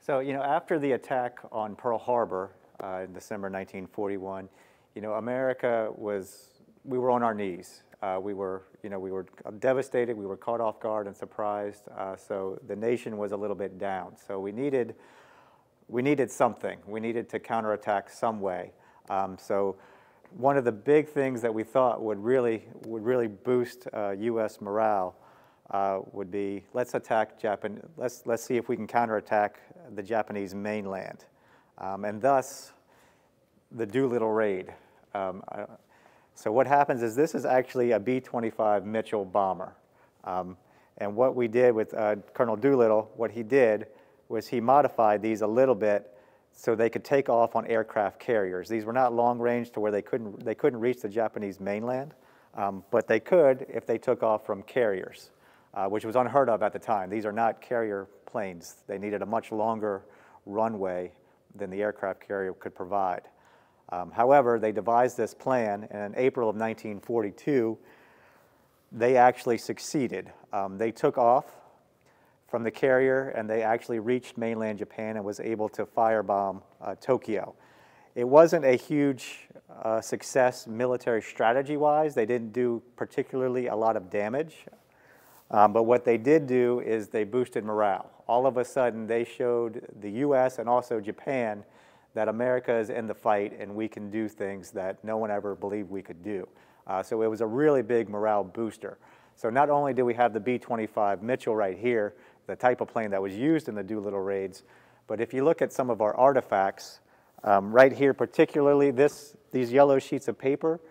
So, after the attack on Pearl Harbor in December 1941, America we were on our knees. We were devastated. We were caught off guard and surprised. So the nation was a little bit down. So we needed something. We needed to counterattack some way. So one of the big things that we thought would really boost U.S. morale would be let's see if we can counterattack the Japanese mainland, and thus the Dolittle raid. So what happens is this is actually a B-25 Mitchell bomber, and what we did with Colonel Dolittle, what he did was he modified these a little bit so they could take off on aircraft carriers. These were not long range to where they couldn't reach the Japanese mainland, but they could if they took off from carriers, which was unheard of at the time. These are not carrier planes. They needed a much longer runway than the aircraft carrier could provide. However, they devised this plan, and in April of 1942, they actually succeeded. They took off from the carrier, and they actually reached mainland Japan and was able to firebomb Tokyo. It wasn't a huge success military strategy-wise. They didn't do particularly a lot of damage, but what they did do is they boosted morale. All of a sudden, they showed the U.S. and also Japan that America is in the fight and we can do things that no one ever believed we could do. So it was a really big morale booster. So not only do we have the B-25 Mitchell right here, the type of plane that was used in the Dolittle raids, but if you look at some of our artifacts, right here particularly, these yellow sheets of paper,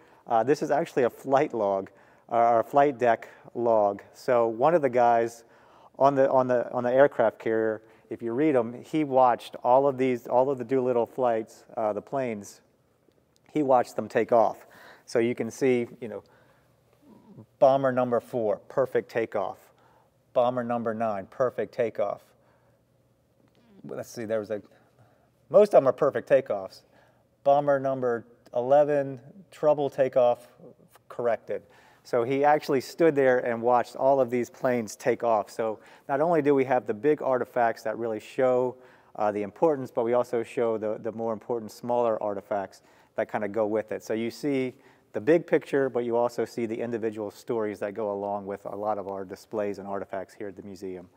this is actually a flight log, or a flight deck log. So one of the guys on the aircraft carrier, if you read them, he watched all of the Dolittle flights, the planes, he watched them take off. So you can see, bomber number 4, perfect takeoff. Bomber number 9, perfect takeoff. Let's see, most of them are perfect takeoffs. Bomber number 11, trouble takeoff, corrected. So he actually stood there and watched all of these planes take off. So not only do we have the big artifacts that really show the importance, but we also show the more important smaller artifacts that kind of go with it. So you see the big picture, but you also see the individual stories that go along with a lot of our displays and artifacts here at the museum.